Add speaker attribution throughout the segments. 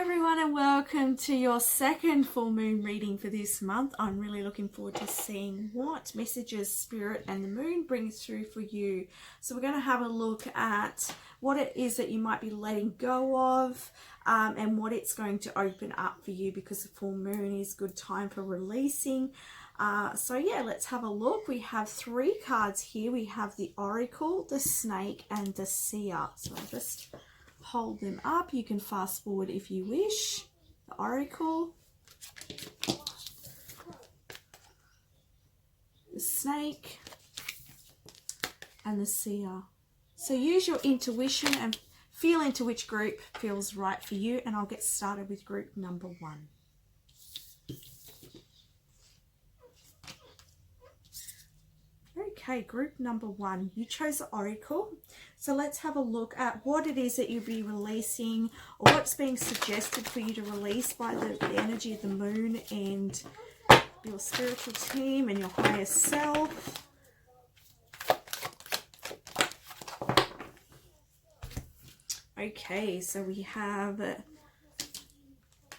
Speaker 1: everyone, and welcome to your second full moon reading for this month. I'm really looking forward to seeing what messages Spirit and the moon brings through for you. So we're going to have a look at what it is that you might be letting go of and what it's going to open up for you, because the full moon is a good time for releasing. So yeah, let's have a look. We have three cards here. We have the Oracle, the Snake, and the Seer. So I'll just hold them up. You can fast forward if you wish. The Oracle, the Snake, and the Seer. So use your intuition and feel into which group feels right for you, and I'll get started with group number one. Okay, group number one, you chose the Oracle. So let's have a look at what it is that you'll be releasing, or what's being suggested for you to release by the energy of the moon and your spiritual team and your higher self. Okay, so we have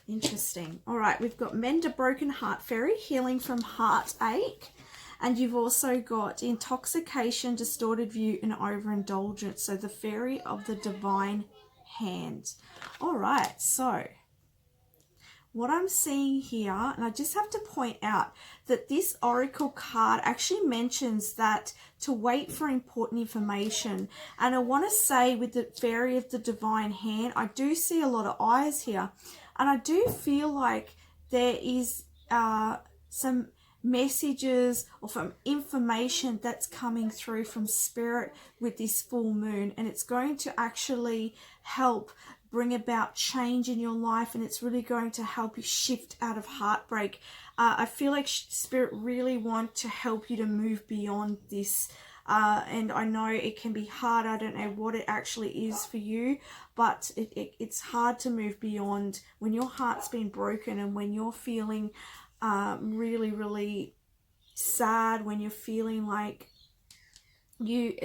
Speaker 1: interesting. All right, we've got Mend a Broken Heart Fairy, healing from heartache. And you've also got intoxication, distorted view, and overindulgence. So the fairy of the divine hand. All right, so what I'm seeing here, and I just have to point out that this oracle card actually mentions that to wait for important information. And I want to say with the fairy of the divine hand, I do see a lot of eyes here. And I do feel like there is some messages or from information that's coming through from Spirit with this full moon, and it's going to actually help bring about change in your life, and it's really going to help you shift out of heartbreak. I feel like Spirit really want to help you to move beyond this, and I know it can be hard. I don't know what it actually is for you, but it's hard to move beyond when your heart's been broken, and when you're feeling really sad, when you're feeling like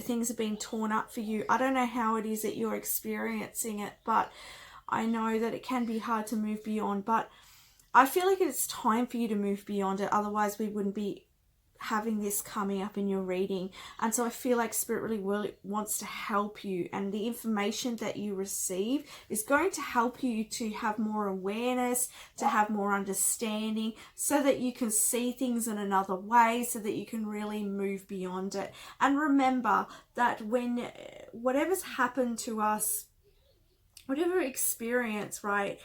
Speaker 1: things have been torn up for you. I don't know how it is that you're experiencing it, but I know that it can be hard to move beyond. But I feel like it's time for you to move beyond it, otherwise we wouldn't be having this coming up in your reading. And so I feel like Spirit really wants to help you, and the information that you receive is going to help you to have more awareness, to have more understanding, so that you can see things in another way, so that you can really move beyond it. And remember that when whatever's happened to us, whatever experience, right,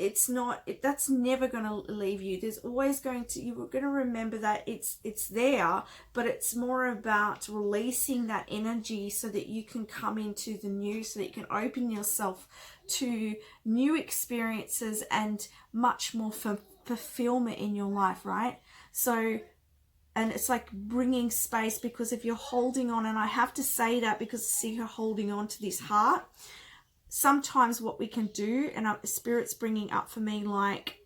Speaker 1: that's never going to leave you. There's always you're going to remember that it's there, but it's more about releasing that energy so that you can come into the new, so that you can open yourself to new experiences and much more fulfillment in your life, right? So, and it's like bringing space, because if you're holding on, and I have to say that because I see her holding on to this heart, sometimes what we can do, and Spirit's bringing up for me, like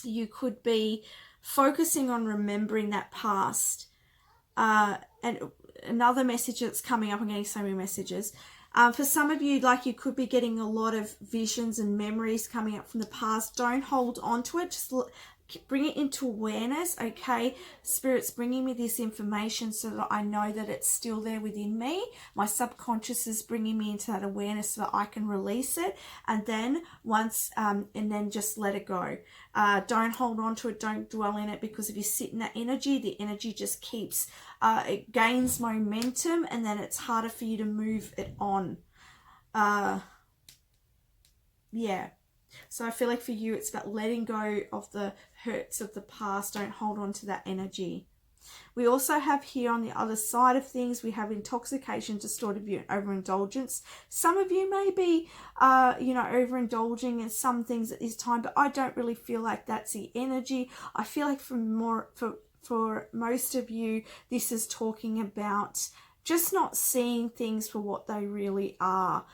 Speaker 1: you could be focusing on remembering that past. And another message that's coming up, I'm getting so many messages. For some of you, like you could be getting a lot of visions and memories coming up from the past. Don't hold on to it. Just bring it into awareness. Okay, Spirit's bringing me this information so that I know that it's still there within me. My subconscious is bringing me into that awareness so that I can release it, and then and then just let it go. Don't hold on to it. Don't dwell in it, because if you sit in that energy, the energy just keeps it gains momentum, and then it's harder for you to move it on. Yeah. So I feel like for you, it's about letting go of the hurts of the past. Don't hold on to that energy. We also have here on the other side of things, we have intoxication, distorted view, and overindulgence. Some of you may be, overindulging in some things at this time, but I don't really feel like that's the energy. I feel like for most of you, this is talking about just not seeing things for what they really are.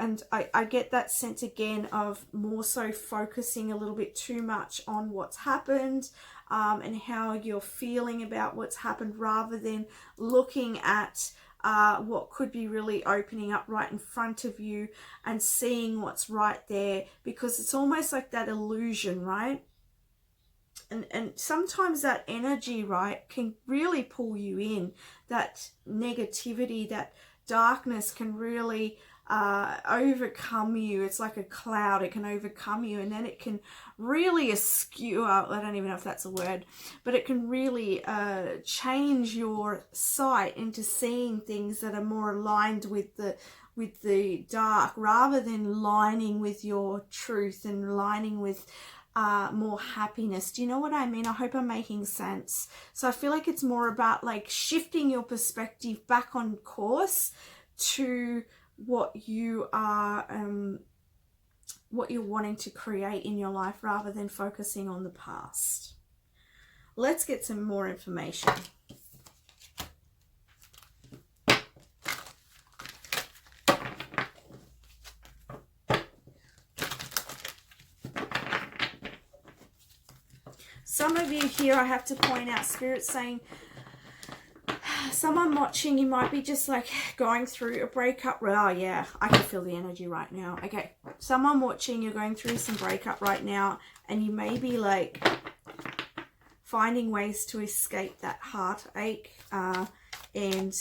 Speaker 1: And I get that sense again of more so focusing a little bit too much on what's happened and how you're feeling about what's happened, rather than looking at what could be really opening up right in front of you and seeing what's right there, because it's almost like that illusion, right? And sometimes that energy, right, can really pull you in. That negativity, that darkness can really overcome you. It's like a cloud. It can overcome you, and then it can really askew, I don't even know if that's a word, but it can really change your sight into seeing things that are more aligned with the dark, rather than lining with your truth and lining with more happiness. Do you know what I mean? I hope I'm making sense. So I feel like it's more about like shifting your perspective back on course to what you are, what you're wanting to create in your life, rather than focusing on the past. Let's get some more information. Some of you here, I have to point out, Spirit's saying, someone watching, you might be just like going through a breakup. Oh yeah, I can feel the energy right now. Okay, someone watching, you're going through some breakup right now, and you may be like finding ways to escape that heartache. And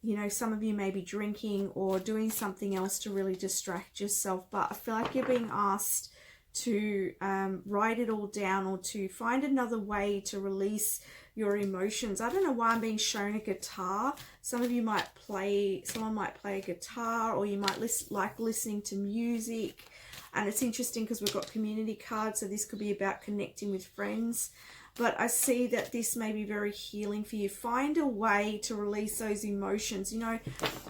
Speaker 1: you know, some of you may be drinking or doing something else to really distract yourself. But I feel like you're being asked to write it all down, or to find another way to release your emotions. I don't know why I'm being shown a guitar. Some of you might play, someone might play a guitar, or you might like listening to music. And it's interesting because we've got community cards, so this could be about connecting with friends. But I see that this may be very healing for you. Find a way to release those emotions. You know,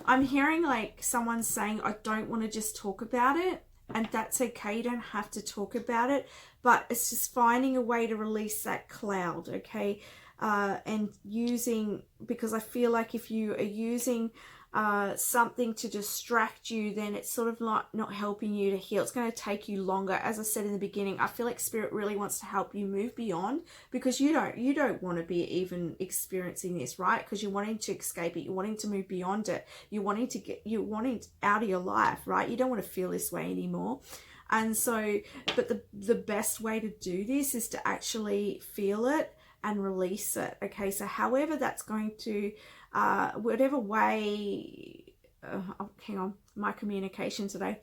Speaker 1: I'm hearing like someone saying, I don't want to just talk about it. And that's okay, you don't have to talk about it, but it's just finding a way to release that cloud, okay? And using, because I feel like if you are using something to distract you, then it's sort of not helping you to heal. It's going to take you longer. As I said in the beginning, I feel like Spirit really wants to help you move beyond, because you don't want to be even experiencing this, right? Because you're wanting to escape it, you're wanting to move beyond it, you're wanting it out of your life, right? You don't want to feel this way anymore. And so, but the best way to do this is to actually feel it and release it, okay? So however that's going to, whatever way, hang on, my communication today,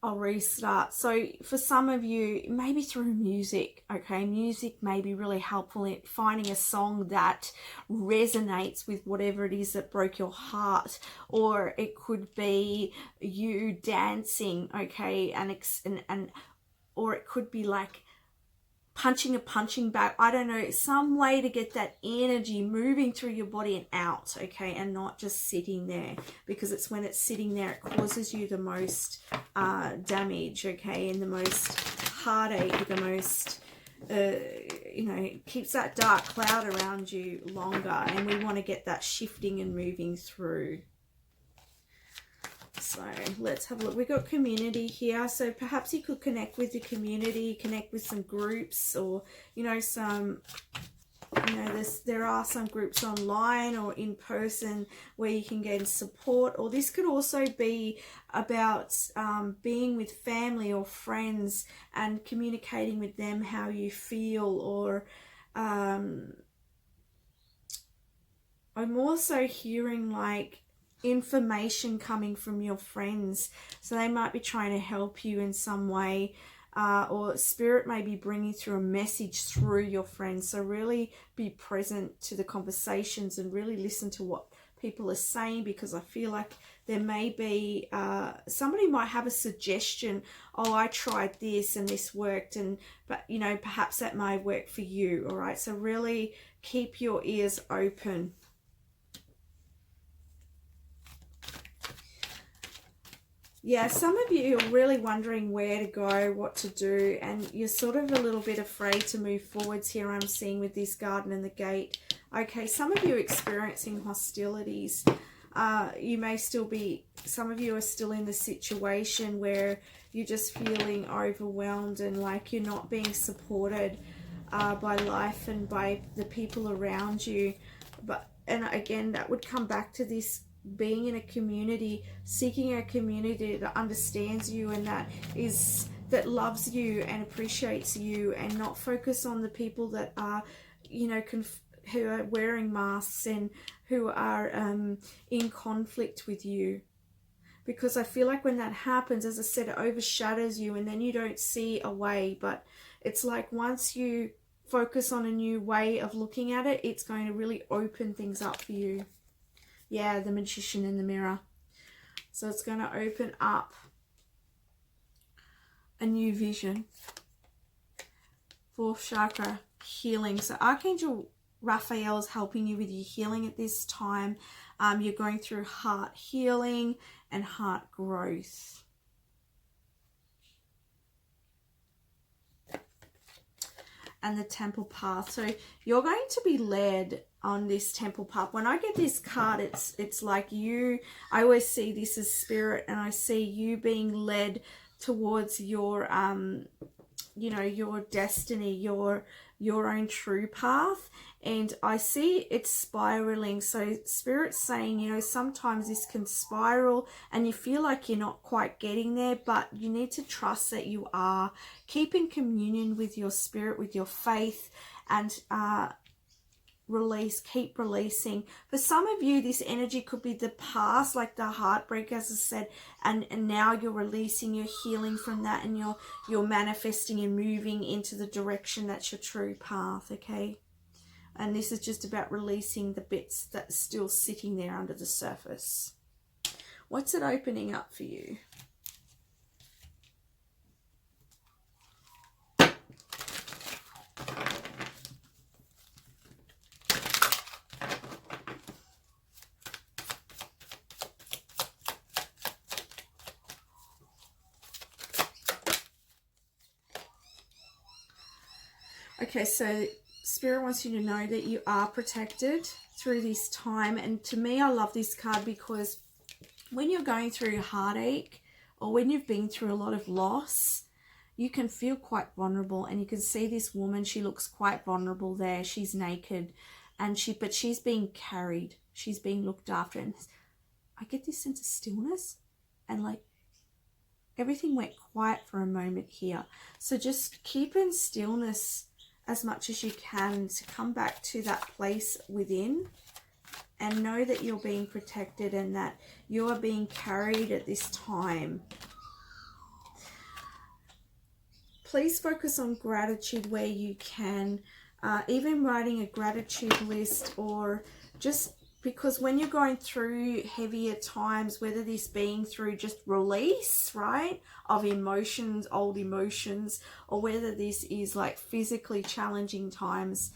Speaker 1: I'll restart. So for some of you, maybe through music, okay? Music may be really helpful in finding a song that resonates with whatever it is that broke your heart. Or it could be you dancing, okay? And or it could be like punching a punching bag. I don't know, some way to get that energy moving through your body and out, okay, and not just sitting there, because it's when it's sitting there it causes you the most damage, okay, and the most heartache, the most you know, keeps that dark cloud around you longer, and we want to get that shifting and moving through. So let's have a look. We've got community here. So perhaps you could connect with the community, connect with some groups, or, you know, some, you know, there are some groups online or in person where you can get support. Or this could also be about being with family or friends and communicating with them how you feel. Or I'm also hearing like information coming from your friends, so they might be trying to help you in some way, or Spirit may be bringing through a message through your friends. So really be present to the conversations and really listen to what people are saying, because I feel like there may be somebody might have a suggestion. Oh, I tried this and this worked, but you know, perhaps that may work for you. All right, so really keep your ears open. Yeah, some of you are really wondering where to go, what to do, and you're sort of a little bit afraid to move forwards here, I'm seeing, with this garden and the gate. Okay, some of you are experiencing hostilities. You may still be, some of you are still in the situation where you're just feeling overwhelmed and like you're not being supported by life and by the people around you. But And again, that would come back to this being in a community, seeking a community that understands you and that loves you and appreciates you, and not focus on the people that are, you know, who are wearing masks and who are in conflict with you. Because I feel like when that happens, as I said, it overshadows you and then you don't see a way. But it's like once you focus on a new way of looking at it, it's going to really open things up for you. Yeah, the Magician in the mirror. So it's going to open up a new vision. Fourth chakra, healing. So Archangel Raphael is helping you with your healing at this time. You're going through heart healing and heart growth. And the temple path. So you're going to be led on this temple path. When I get this card, it's like you, I always see this as spirit, and I see you being led towards your you know, your destiny, your own true path. And I see it spiraling. So Spirit's saying, you know, sometimes this can spiral and you feel like you're not quite getting there, but you need to trust that you are. Keep in communion with your spirit, with your faith, and keep releasing. For some of you, this energy could be the past, like the heartbreak, as I said, and now you're releasing, you're healing from that, and you're manifesting and moving into the direction that's your true path. Okay, and this is just about releasing the bits that's still sitting there under the surface. What's it opening up for you? Okay, so Spirit wants you to know that you are protected through this time. And to me, I love this card because when you're going through heartache or when you've been through a lot of loss, you can feel quite vulnerable. And you can see this woman, she looks quite vulnerable there. She's naked, and but she's being carried. She's being looked after. And I get this sense of stillness, and like everything went quiet for a moment here. So just keep in stillness as much as you can to come back to that place within, and know that you're being protected and that you're being carried at this time. Please focus on gratitude where you can, even writing a gratitude list, or just because when you're going through heavier times, whether this being through just release, right, of emotions, old emotions, or whether this is like physically challenging times,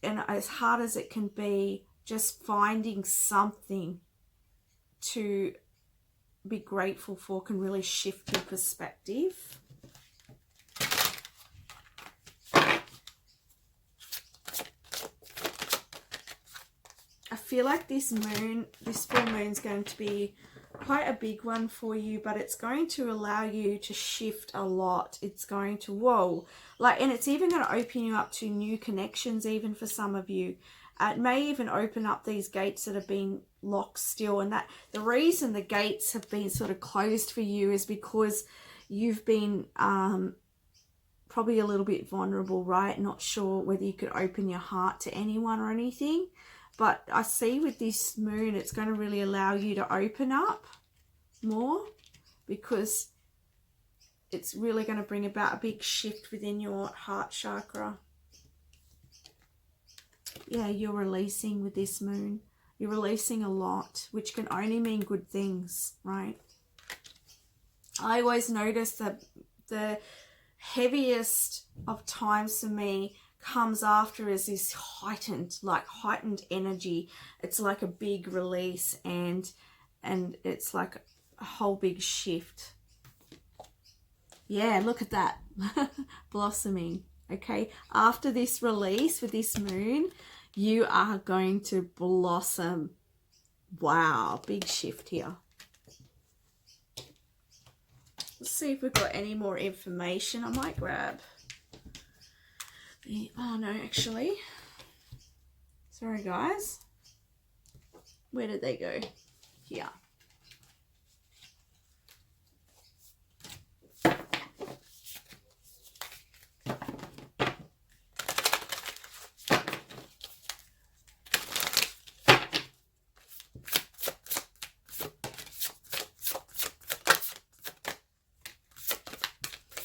Speaker 1: and as hard as it can be, just finding something to be grateful for can really shift your perspective. I feel like this full moon is going to be quite a big one for you, but it's going to allow you to shift a lot. It's going to, and it's even going to open you up to new connections, even for some of you. It may even open up these gates that have been locked still, and that the reason the gates have been sort of closed for you is because you've been probably a little bit vulnerable, right? Not sure whether you could open your heart to anyone or anything. But I see with this moon, it's going to really allow you to open up more, because it's really going to bring about a big shift within your heart chakra. Yeah, you're releasing with this moon. You're releasing a lot, which can only mean good things, right? I always notice that the heaviest of times for me comes after is this heightened energy. It's like a big release, and it's like a whole big shift. Yeah, look at that. Blossoming. Okay, after this release with this moon, you are going to blossom. Wow, big shift here. Let's see if we've got any more information. I might grab oh no, actually, Sorry, guys. Where did they go? Here.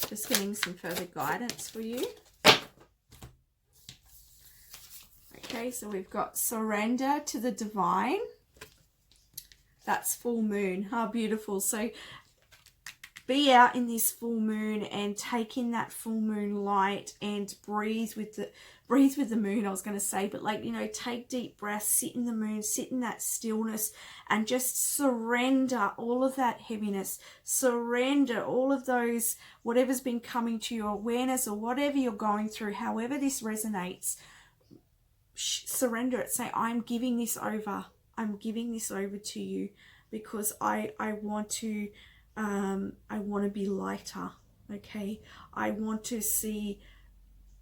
Speaker 1: Just getting some further guidance for you. Okay, so we've got surrender to the divine. That's full moon. How beautiful. So be out in this full moon and take in that full moon light and breathe with the moon, I was going to say, but like, you know, take deep breaths, sit in the moon, sit in that stillness, and just surrender all of that heaviness, surrender all of those, whatever's been coming to your awareness or whatever you're going through, however this resonates, surrender it. Say, I'm giving this over. I'm giving this over to you because I want to be lighter. Okay, I want to see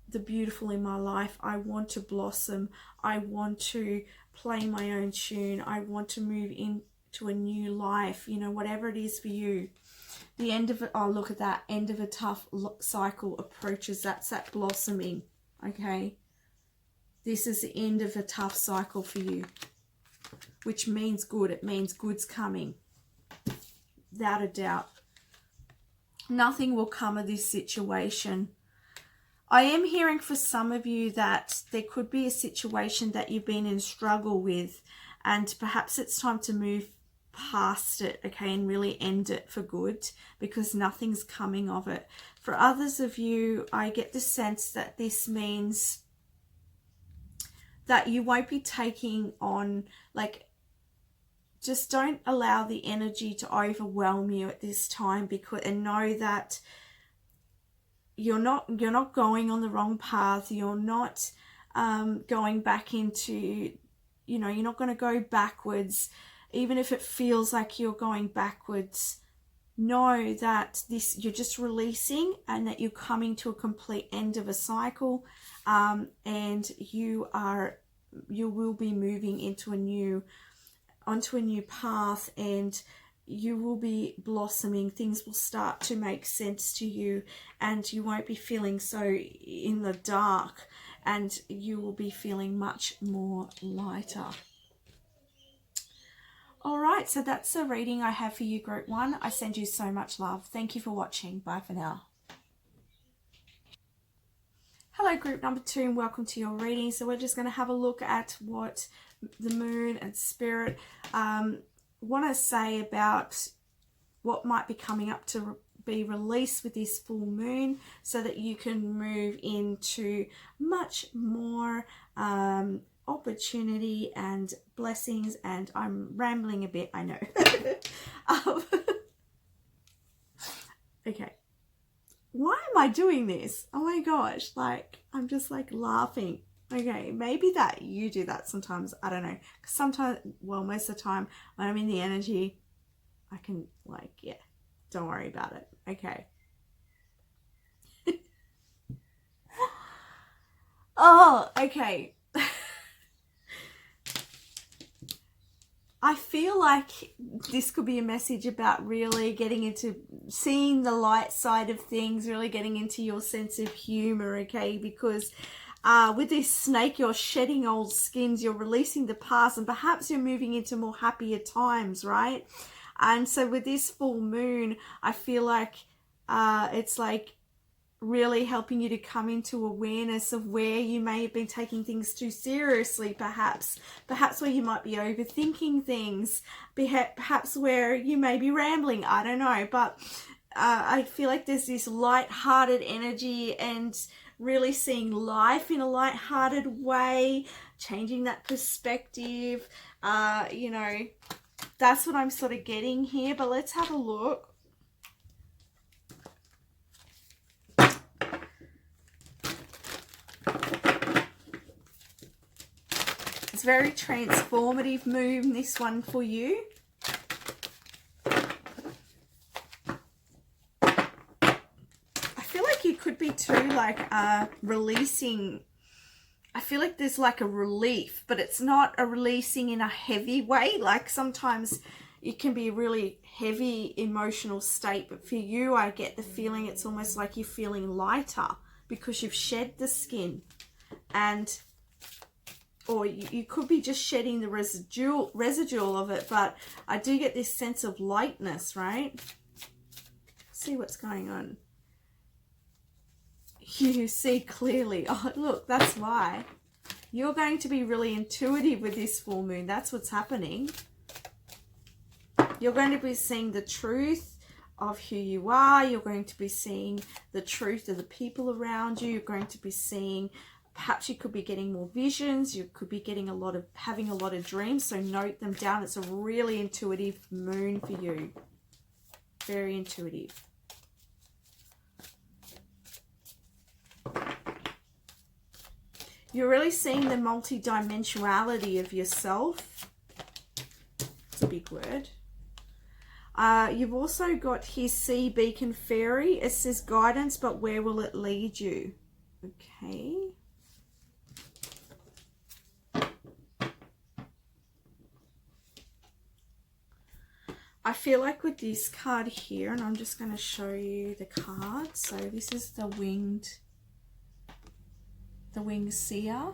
Speaker 1: the beautiful in my life. I want to blossom. I want to play my own tune. I want to move into a new life, you know, whatever it is for you. The end of it, oh, look at that, end of a tough cycle approaches. That's that blossoming. Okay, this is the end of a tough cycle for you, which means good. It means good's coming, without a doubt. Nothing will come of this situation. I am hearing for some of you that there could be a situation that you've been in struggle with, and perhaps it's time to move past it, okay, and really end it for good, because nothing's coming of it. For others of you, I get the sense that this means that you won't be taking on, like, just don't allow the energy to overwhelm you at this time, because, and know that you're not going on the wrong path. You're not going back into, you know, you're not going to go backwards, even if it feels like you're going backwards. Know that this, you're just releasing, and that you're coming to a complete end of a cycle, and you will be moving into onto a new path, and you will be blossoming. Things will start to make sense to you, and you won't be feeling so in the dark, and you will be feeling much more lighter. All right, so that's the reading I have for you, Group 1. I send you so much love. Thank you for watching. Bye for now. Hello, Group number 2, and welcome to your reading. So we're just going to have a look at what the moon and spirit want to say about what might be coming up to be released with this full moon, so that you can move into much more opportunity and blessings. And I'm rambling a bit, I know. Okay, why am I doing this? Oh my gosh, like, I'm just like laughing. Okay, maybe that you do that sometimes, I don't know. Sometimes, well, most of the time when I'm in the energy, I can, like, yeah, don't worry about it. Okay. Oh, okay. I feel like this could be a message about really getting into seeing the light side of things, really getting into your sense of humor, okay? Because with this snake, you're shedding old skins, you're releasing the past, and perhaps you're moving into more happier times, right? And so with this full moon, I feel like it's like really helping you to come into awareness of where you may have been taking things too seriously, perhaps where you might be overthinking things, perhaps where you may be rambling, I don't know. But I feel like there's this light-hearted energy, and really seeing life in a light-hearted way, changing that perspective. You know, that's what I'm sort of getting here. But let's have a look. It's very transformative moon, this one for you. I feel like you could be too, like, releasing I feel like there's like a relief, but it's not a releasing in a heavy way. Like sometimes it can be a really heavy emotional state, but for you, I get the feeling it's almost like you're feeling lighter because you've shed the skin, and or you could be just shedding the residual of it, but I do get this sense of lightness, right? See what's going on. You see clearly. Oh, look, that's why. You're going to be really intuitive with this full moon. That's what's happening. You're going to be seeing the truth of who you are. You're going to be seeing the truth of the people around you. You're going to be seeing, perhaps you could be getting more visions. You could be getting having a lot of dreams. So note them down. It's a really intuitive moon for you. Very intuitive. You're really seeing the multidimensionality of yourself. It's a big word. You've also got here Sea Beacon Fairy. It says guidance, but where will it lead you? Okay. I feel like with this card here, and I'm just going to show you the card. So this is the winged seer,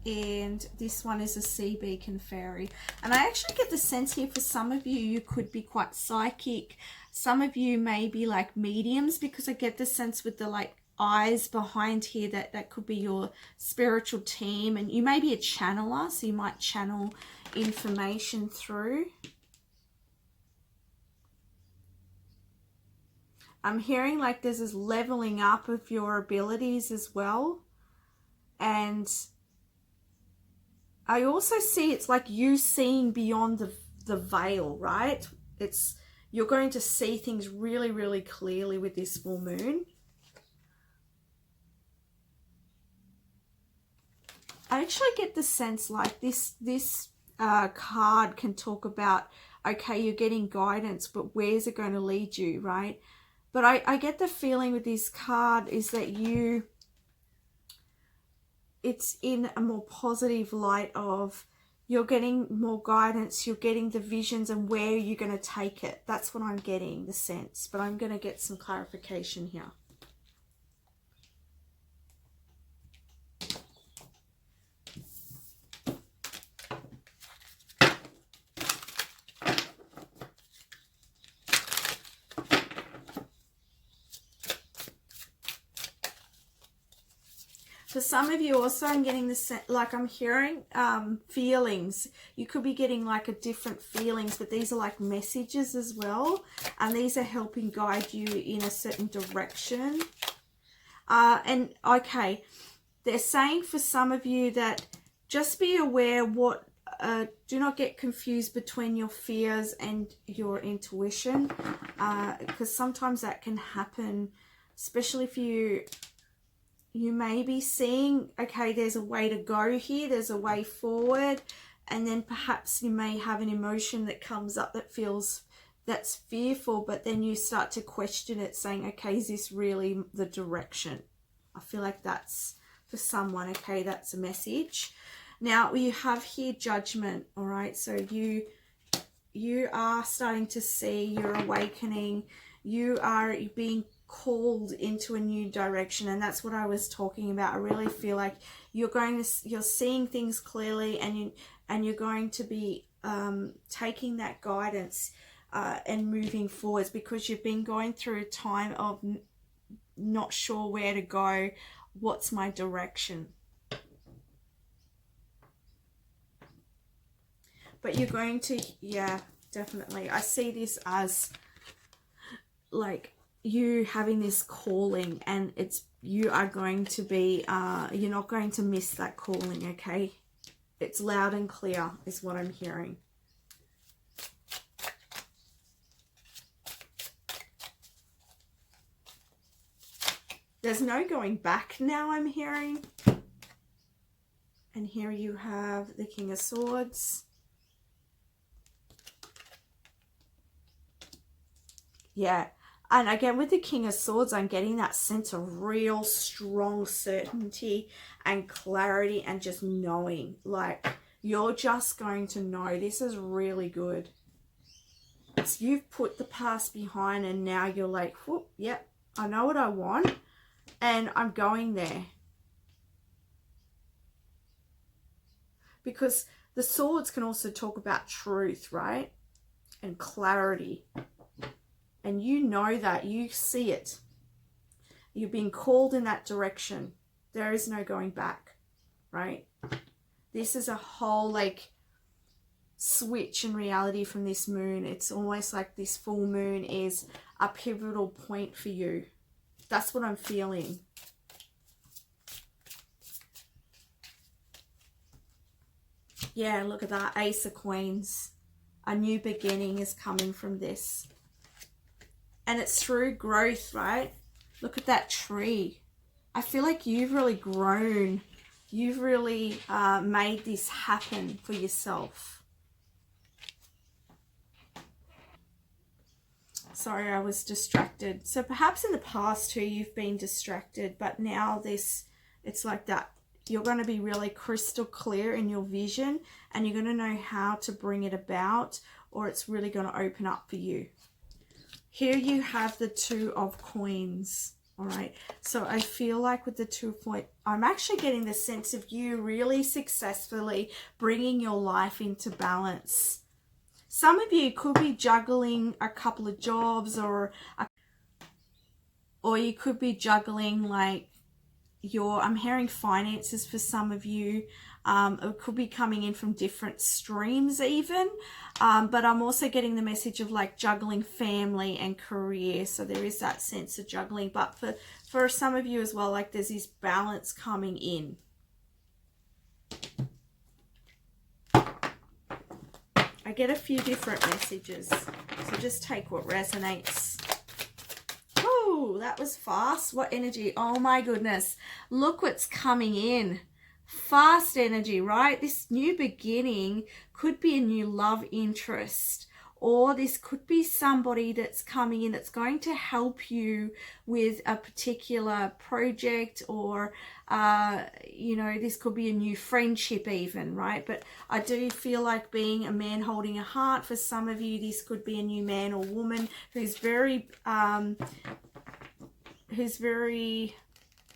Speaker 1: and this one is a Sea Beacon Fairy. And I actually get the sense here for some of you, you could be quite psychic. Some of you may be like mediums, because I get the sense with the like eyes behind here that could be your spiritual team, and you may be a channeler, so you might channel information through. I'm hearing like there's this leveling up of your abilities as well. And I also see it's like you seeing beyond the veil, right? You're going to see things really, really clearly with this full moon. I actually get the sense like this card can talk about, okay, you're getting guidance, but where's it going to lead you, right? But I get the feeling with this card is that it's in a more positive light of you're getting more guidance, you're getting the visions and where you're going to take it. That's what I'm getting, the sense. But I'm going to get some clarification here. For some of you also, I'm getting the like I'm hearing feelings. You could be getting like a different feelings, but these are like messages as well, and these are helping guide you in a certain direction. And okay, they're saying for some of you that just be aware what do not get confused between your fears and your intuition, because sometimes that can happen, especially if you may be seeing, okay, there's a way to go here, there's a way forward, and then perhaps you may have an emotion that comes up that's fearful, but then you start to question it, saying, okay, is this really the direction? I feel like that's for someone, okay, that's a message. Now you have here judgment, all right, so you are starting to see, you're awakening, you are being called into a new direction, and that's what I was talking about. I really feel like you're seeing things clearly, and you're going to be taking that guidance and moving forwards, because you've been going through a time of not sure where to go, what's my direction. But you're going to, yeah, definitely. I see this as like you having this calling, and you are going to be you're not going to miss that calling, okay? It's loud and clear is what I'm hearing. There's no going back now, I'm hearing. And here you have the King of Swords. Yeah. And again, with the King of Swords, I'm getting that sense of real strong certainty and clarity and just knowing. Like, you're just going to know this is really good. So you've put the past behind and now you're like, whoop, yep, I know what I want and I'm going there. Because the swords can also talk about truth, right? And clarity. And you know that, you see it. You've been called in that direction. There is no going back, right? This is a whole like switch in reality from this moon. It's almost like this full moon is a pivotal point for you. That's what I'm feeling. Yeah, look at that. Ace of Queens. A new beginning is coming from this. And it's through growth, right? Look at that tree. I feel like you've really grown. You've really made this happen for yourself. Sorry, I was distracted. So perhaps in the past too, you've been distracted, but now it's like that. You're going to be really crystal clear in your vision and you're going to know how to bring it about, or it's really going to open up for you. Here you have the Two of Coins. All right. So I feel like with the 2 point, I'm actually getting the sense of you really successfully bringing your life into balance. Some of you could be juggling a couple of jobs or you could be juggling like I'm hearing finances for some of you. It could be coming in from different streams even. But I'm also getting the message of like juggling family and career. So there is that sense of juggling. But for some of you as well, like there's this balance coming in. I get a few different messages. So just take what resonates. Oh, that was fast. What energy? Oh my goodness. Look what's coming in. Fast energy, right? This new beginning could be a new love interest, or this could be somebody that's coming in that's going to help you with a particular project, or you know, this could be a new friendship even, right? But I do feel like being a man holding a heart, for some of you this could be a new man or woman who's very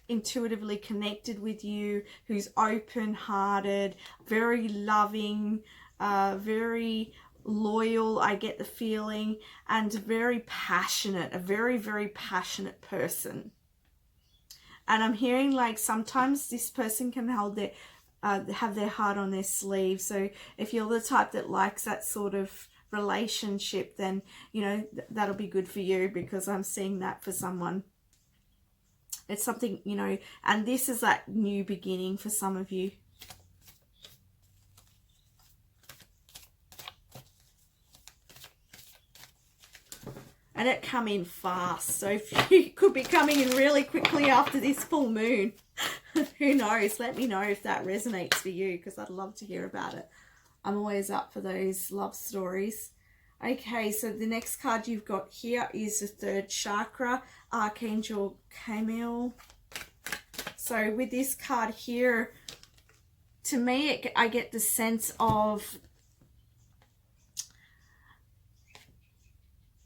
Speaker 1: intuitively connected with you, who's open-hearted, very loving, very loyal, I get the feeling, and very passionate, a very, very passionate person. And I'm hearing like sometimes this person can hold their, have their heart on their sleeve. So if you're the type that likes that sort of relationship, then, you know, that'll be good for you, because I'm seeing that for someone. It's something, you know, and this is that new beginning for some of you. And it come in fast. So if you could be coming in really quickly after this full moon. Who knows? Let me know if that resonates for you, because I'd love to hear about it. I'm always up for those love stories. Okay, so the next card you've got here is the third chakra, Archangel Camille. So with this card here, to me, I get the sense of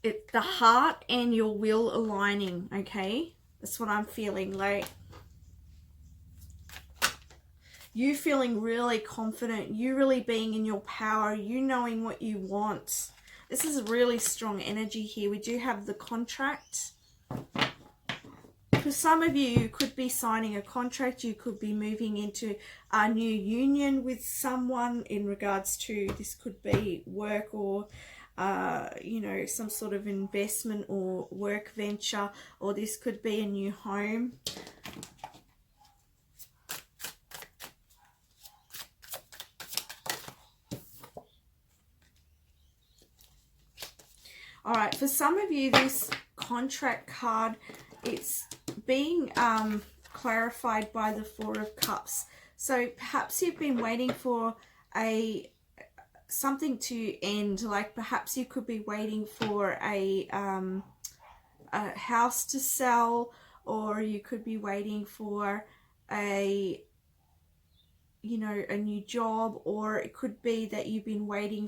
Speaker 1: the heart and your will aligning, okay? That's what I'm feeling, like you feeling really confident, you really being in your power, you knowing what you want. This is really strong energy here. We do have the contract. For some of you, you could be signing a contract. You could be moving into a new union with someone in regards to, this could be work or, you know, some sort of investment or work venture, or this could be a new home. All right, for some of you, this contract card, it's being clarified by the Four of Cups. So perhaps you've been waiting for something to end. Like perhaps you could be waiting for a a house to sell, or you could be waiting for a new job, or it could be that you've been waiting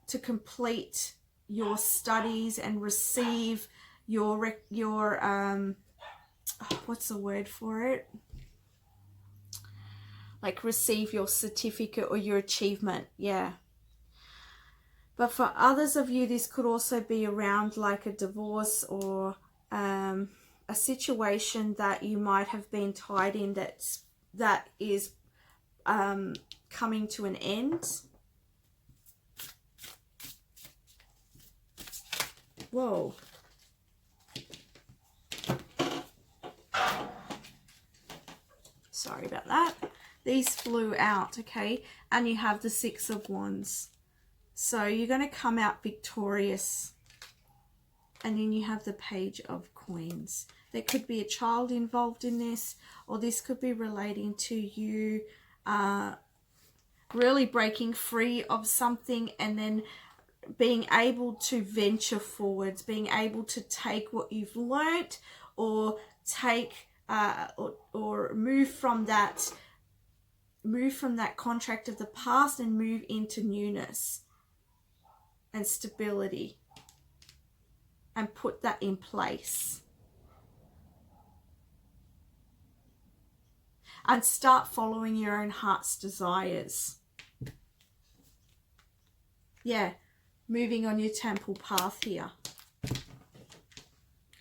Speaker 1: to complete your studies and receive your what's the word for it? Like receive your certificate or your achievement. Yeah. But for others of you, this could also be around like a divorce or a situation that you might have been tied in that is coming to an end. Whoa. Sorry about that. These flew out, okay? And you have the Six of Wands. So you're going to come out victorious. And then you have the Page of Coins. There could be a child involved in this, or this could be relating to you really breaking free of something and then being able to venture forwards, being able to take what you've learnt or take or move from that contract of the past and move into newness and stability and put that in place. And start following your own heart's desires. Yeah, moving on your temple path here.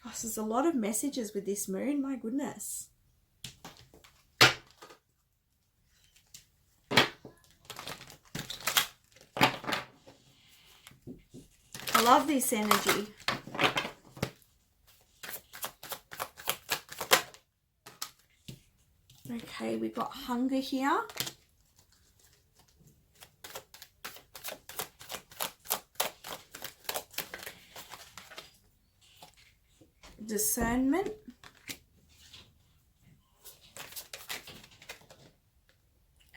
Speaker 1: Gosh, there's a lot of messages with this moon, my goodness. I love this energy. Okay, we've got hunger here. Discernment.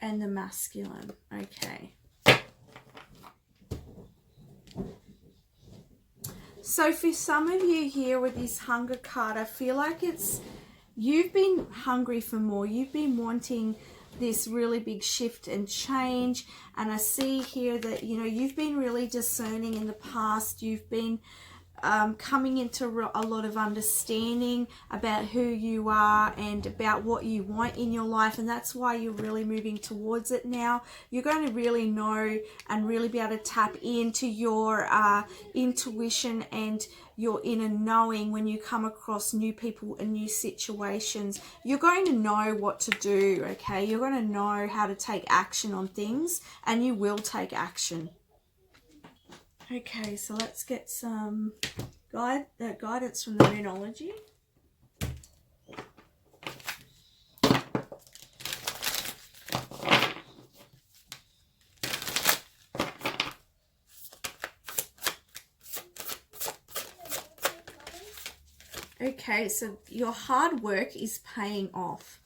Speaker 1: And the masculine. Okay. So for some of you here with this hunger card, I feel like you've been hungry for more. You've been wanting this really big shift and change. And I see here that, you've been really discerning in the past. You've been coming into a lot of understanding about who you are and about what you want in your life, and that's why you're really moving towards it now. You're going to really know and really be able to tap into your intuition and your inner knowing when you come across new people and new situations. You're going to know what to do, okay? You're going to know how to take action on things, and you will take action. Okay, so let's get some guidance from the Moonology. Okay, so your hard work is paying off.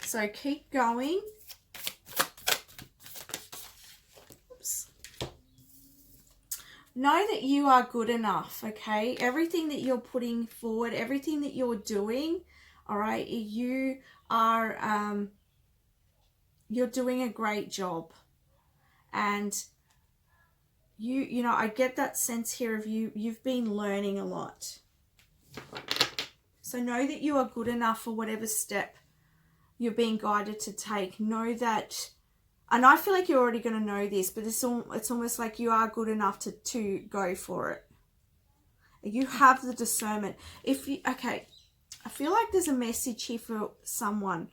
Speaker 1: So keep going. Know that you are good enough, okay? Everything that you're putting forward, everything that you're doing, all right, you are, you're doing a great job. And I get that sense here of you've been learning a lot. So know that you are good enough for whatever step you're being guided to take. Know that. And I feel like you're already going to know this, but it's almost like you are good enough to go for it. You have the discernment. Okay, I feel like there's a message here for someone.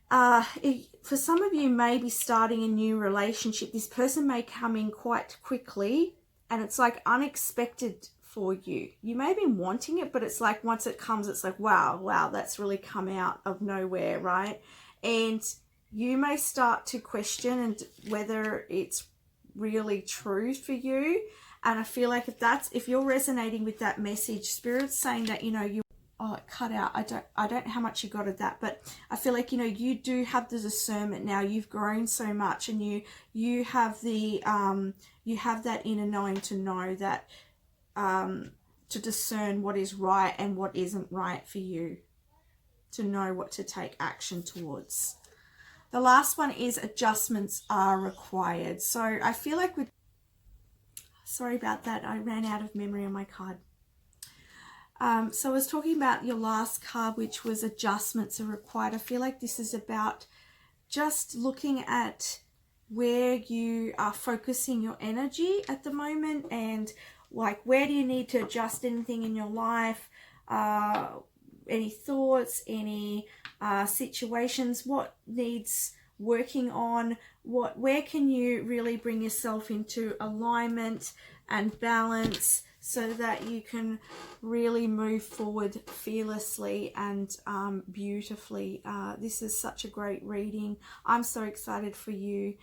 Speaker 1: For some of you, maybe starting a new relationship, this person may come in quite quickly, and it's like unexpected for you. You may be wanting it, but it's like once it comes, it's like, wow, that's really come out of nowhere, right? And you may start to question whether it's really true for you. And I feel like if you're resonating with that message, Spirit's saying that, it cut out. I don't know how much you got of that, but I feel like, you do have the discernment now. You've grown so much, and you have the, you have that inner knowing to know that to discern what is right and what isn't right for you, to know what to take action towards. The last one is adjustments are required. So I feel like with, sorry about that, I ran out of memory on my card. So I was talking about your last card, which was adjustments are required. I feel like this is about just looking at where you are focusing your energy at the moment, and like where do you need to adjust anything in your life, any thoughts, any situations, what needs working on, where can you really bring yourself into alignment and balance so that you can really move forward fearlessly and beautifully. This is such a great reading. I'm so excited for you.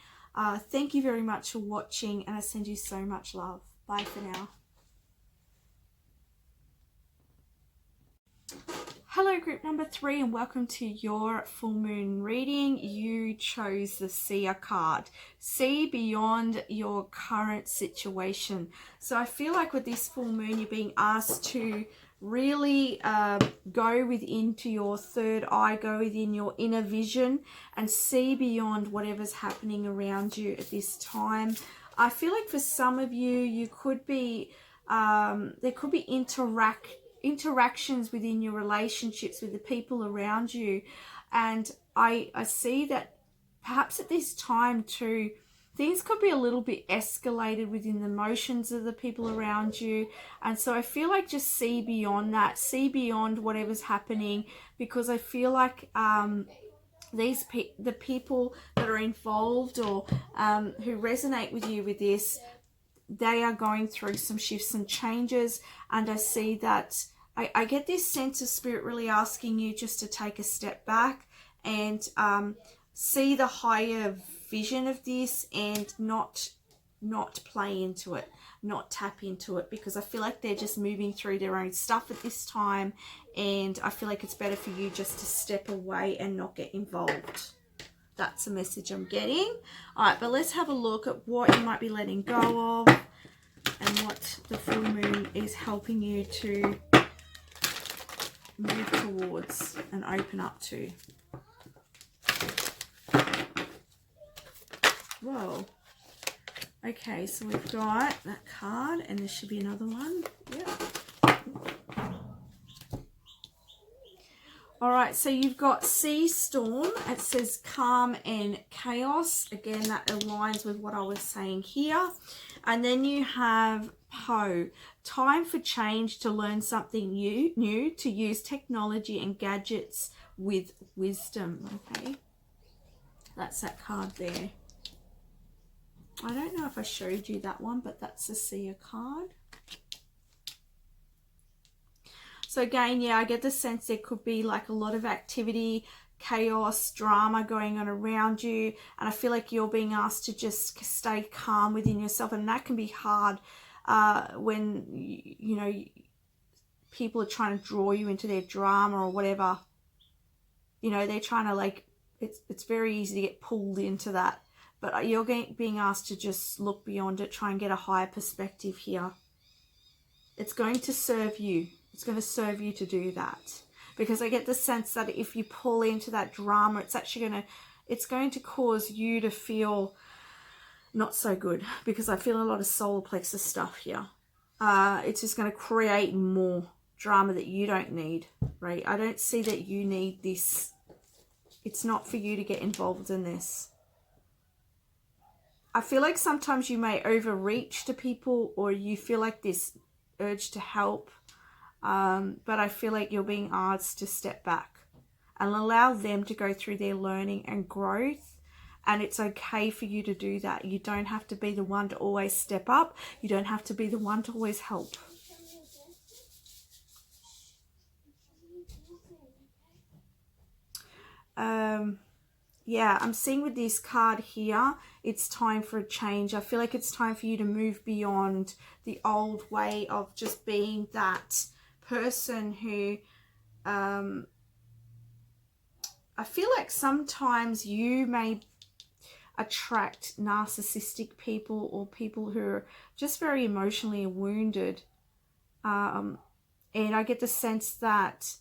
Speaker 1: Thank you very much for watching, and I send you so much love. Bye for now. Hello group number 3, and welcome to your full moon reading. You chose the Seer card. See beyond your current situation. So I feel like with this full moon, you're being asked to really go within to your third eye, go within your inner vision and see beyond whatever's happening around you at this time. I feel like for some of you, you could be, there could be interactions within your relationships with the people around you, and I see that perhaps at this time too, things could be a little bit escalated within the emotions of the people around you. And so I feel like just see beyond that, see beyond whatever's happening, because I feel like the people that are involved or who resonate with you with this, they are going through some shifts and changes. And I see that I get this sense of spirit really asking you just to take a step back and see the higher vision of this, and not play into it, not tap into it, because I feel like they're just moving through their own stuff at this time, and I feel like it's better for you just to step away and not get involved. That's the message I'm getting. All right, but let's have a look at what you might be letting go of and what the full moon is helping you to move towards and open up to. Whoa. Okay, so we've got that card, and there should be another one. Yeah. All right, so you've got Sea Storm. It says calm and chaos. Again, that aligns with what I was saying here. And then you have Poe. Time for change, to learn something new, to use technology and gadgets with wisdom. Okay, that's that card there. I don't know if I showed you that one, but that's the Seer card. So again, yeah, I get the sense there could be like a lot of activity, chaos, drama going on around you. And I feel like you're being asked to just stay calm within yourself. And that can be hard when, you know, people are trying to draw you into their drama or whatever. You know, they're trying to like, it's very easy to get pulled into that. But you're being asked to just look beyond it, try and get a higher perspective here. It's going to serve you. It's going to serve you to do that. Because I get the sense that if you pull into that drama, it's going to cause you to feel not so good. Because I feel a lot of solar plexus stuff here. It's just going to create more drama that you don't need, right? I don't see that you need this. It's not for you to get involved in this. I feel like sometimes you may overreach to people, or you feel like this urge to help. But I feel like you're being asked to step back and allow them to go through their learning and growth. And it's okay for you to do that. You don't have to be the one to always step up. You don't have to be the one to always help. Yeah, I'm seeing with this card here, it's time for a change. I feel like it's time for you to move beyond the old way of just being that person who, I feel like sometimes you may attract narcissistic people or people who are just very emotionally wounded. And I get the sense that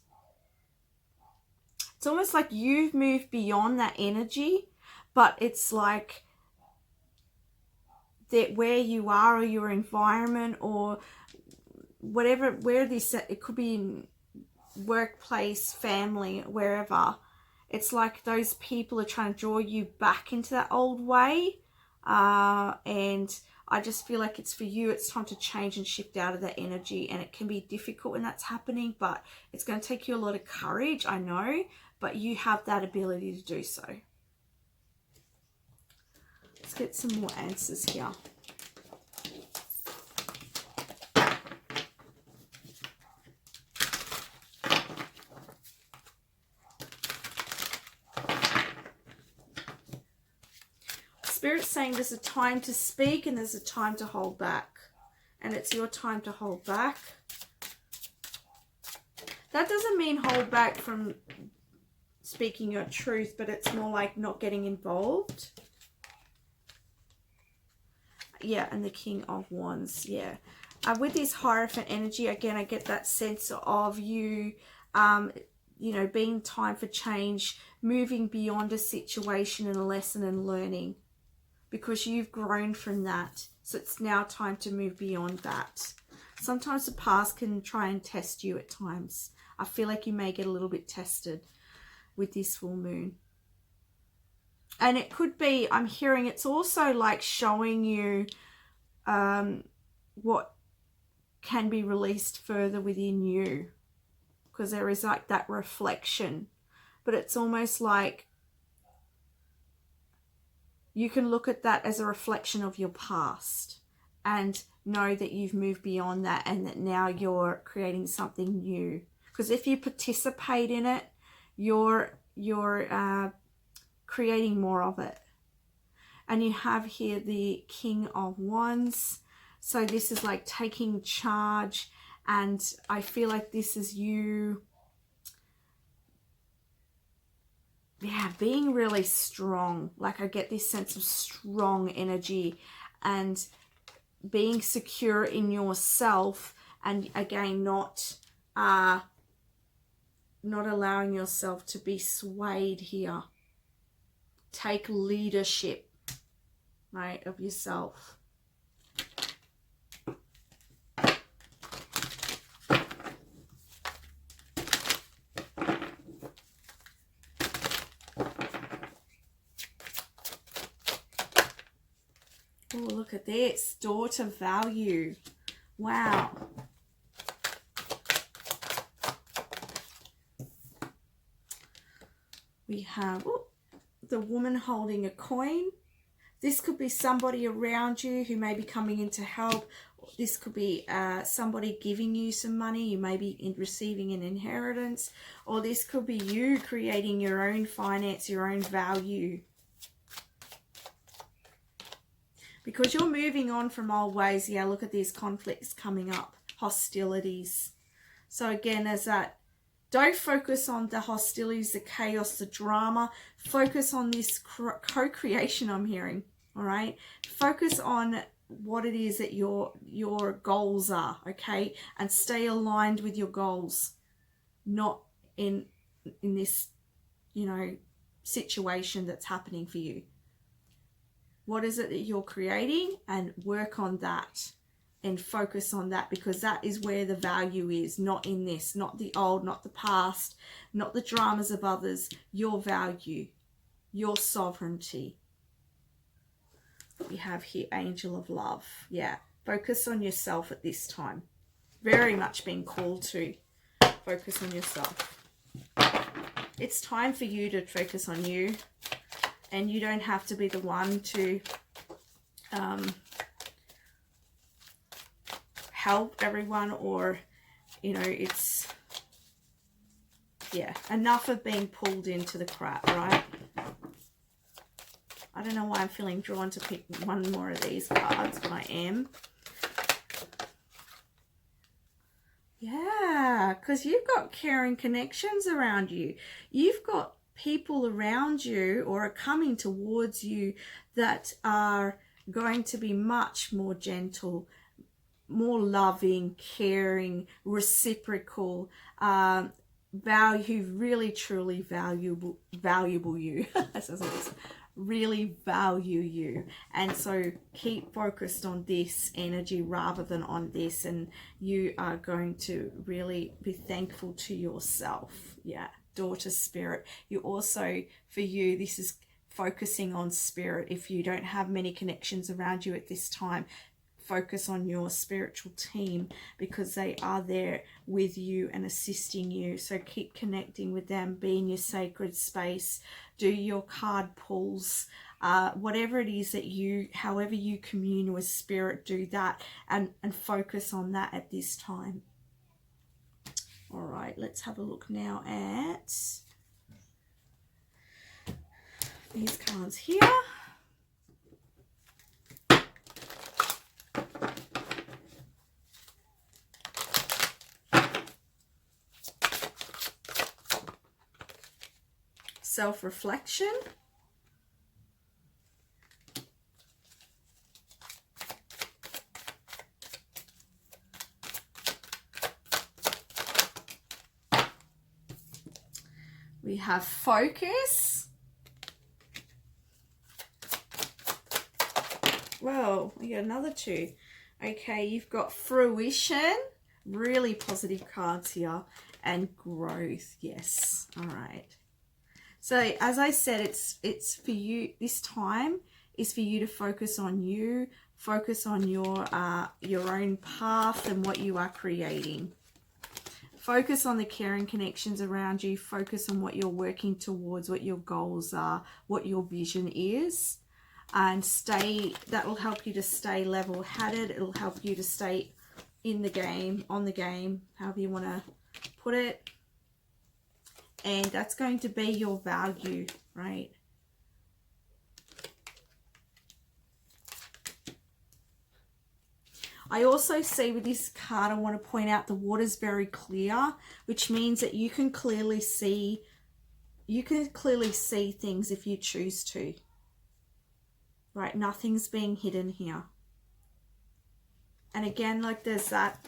Speaker 1: it's almost like you've moved beyond that energy, but it's like that where you are, or your environment, or whatever, where this, it could be in workplace, family, wherever, it's like those people are trying to draw you back into that old way. And I just feel like it's for you, it's time to change and shift out of that energy. And it can be difficult when that's happening, but it's going to take you a lot of courage, I know, but you have that ability to do so. Let's get some more answers here. Spirit's saying there's a time to speak and there's a time to hold back. And it's your time to hold back. That doesn't mean hold back from speaking your truth, but it's more like not getting involved. Yeah, and the King of Wands, yeah. With this Hierophant energy, again, I get that sense of you, you know, being time for change, moving beyond a situation and a lesson and learning, because you've grown from that. So it's now time to move beyond that. Sometimes the past can try and test you at times. I feel like you may get a little bit tested with this full moon. And it could be, I'm hearing it's also like showing you what can be released further within you. Because there is like that reflection. But it's almost like you can look at that as a reflection of your past and know that you've moved beyond that and that now you're creating something new. Because if you participate in it, you're creating more of it. And you have here the King of Wands. So this is like taking charge, and I feel like this is you, yeah, being really strong. Like I get this sense of strong energy and being secure in yourself, and again not allowing yourself to be swayed here. Take leadership, right, of yourself. Oh, look at this. Daughter value. Wow. We have the woman holding a coin. This could be somebody around you who may be coming in to help. This could be somebody giving you some money. You may be receiving an inheritance. Or this could be you creating your own finance, your own value. Because you're moving on from old ways. Yeah, look at these conflicts coming up. Hostilities. So again, there's that. Don't focus on the hostilities, the chaos, the drama. Focus on this co-creation I'm hearing. All right. Focus on what it is that your goals are. Okay. And stay aligned with your goals. Not in this, you know, situation that's happening for you. What is it that you're creating, and work on that and focus on that, because that is where the value is, not in this, not the old, not the past, not the dramas of others. Your value, your sovereignty. We have here Angel of Love. Yeah, focus on yourself at this time. Very much being called to focus on yourself. It's time for you to focus on you. And you don't have to be the one to help everyone, or, you know, it's, yeah, enough of being pulled into the crap, right? I don't know why I'm feeling drawn to pick one more of these cards, but I am. Yeah, because you've got caring connections around you. You've got people around you or are coming towards you that are going to be much more gentle, more loving, caring, reciprocal, really truly valuable you. Really value you. And so keep focused on this energy rather than on this, and you are going to really be thankful to yourself. Yeah, daughter spirit. You also, for you, this is focusing on spirit. If you don't have many connections around you at this time, focus on your spiritual team, because they are there with you and assisting you. So keep connecting with them, be in your sacred space, do your card pulls, whatever it is that you, however you commune with spirit, do that, and focus on that at this time. All right, let's have a look now at these cards here. Self-reflection. We have focus. Whoa, we got another two. Okay, you've got fruition. Really positive cards here. And growth. Yes. All right. So as I said, it's for you, this time is for you to focus on you, focus on your own path and what you are creating. Focus on the caring connections around you, focus on what you're working towards, what your goals are, what your vision is, and that will help you to stay level-headed. It'll help you to stay in the game, on the game, however you want to put it. And that's going to be your value, right? I also see with this card, I want to point out the water's very clear, which means that you can clearly see things if you choose to. Right? Nothing's being hidden here. And again, like there's that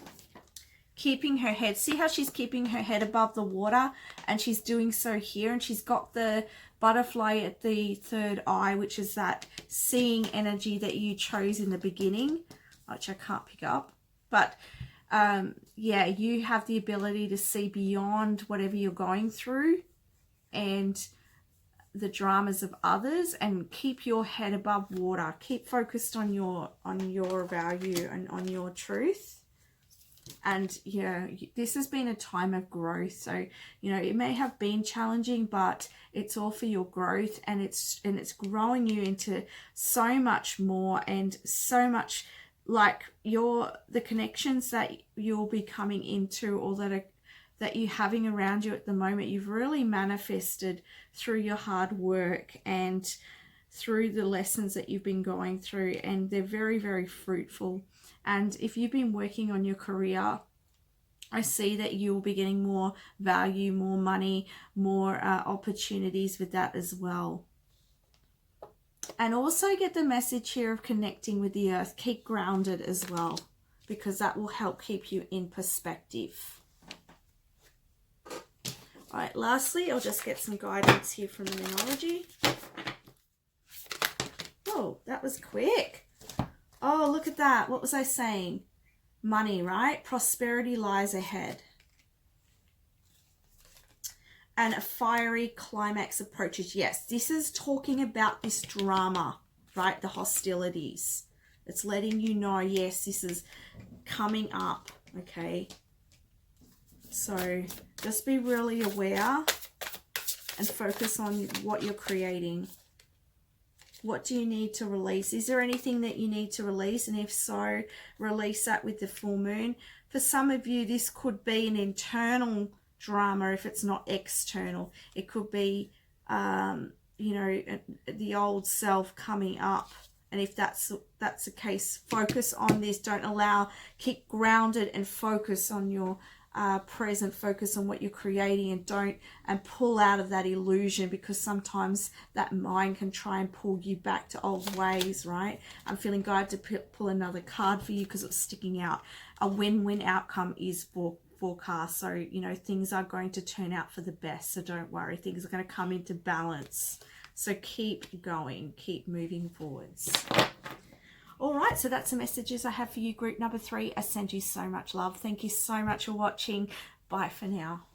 Speaker 1: keeping her head. See how she's keeping her head above the water, and she's doing so here, and she's got the butterfly at the third eye, which is that seeing energy that you chose in the beginning, which I can't pick up. But yeah, you have the ability to see beyond whatever you're going through and the dramas of others, and keep your head above water. Keep focused on your value and on your truth. And yeah, this has been a time of growth. So, you know, it may have been challenging, but it's all for your growth, and it's growing you into so much more, and so much like the connections that you'll be coming into, or that you're having around you at the moment, you've really manifested through your hard work and through the lessons that you've been going through, and they're very, very fruitful. And if you've been working on your career, I see that you'll be getting more value, more money, more opportunities with that as well. And also get the message here of connecting with the earth. Keep grounded as well, because that will help keep you in perspective. All right, lastly, I'll just get some guidance here from the Numerology. Oh, that was quick. Oh, look at that. What was I saying? Money, right? Prosperity lies ahead. And a fiery climax approaches. Yes, this is talking about this drama, right? The hostilities. It's letting you know, yes, this is coming up, okay? So just be really aware and focus on what you're creating. What do you need to release? Is there anything that you need to release? And if so, release that with the full moon. For some of you, this could be an internal drama if it's not external. It could be, you know, the old self coming up. And if that's the case, focus on this. Don't allow, keep grounded and focus on your present, focus on what you're creating, and pull out of that illusion, because sometimes that mind can try and pull you back to old ways, right? I'm feeling God to pull another card for you because it's sticking out. A win-win outcome is forecast. So, you know, things are going to turn out for the best. So don't worry. Things are going to come into balance. So keep going. Keep moving forwards. All right, so that's the messages I have for you, group number 3. I send you so much love. Thank you so much for watching. Bye for now.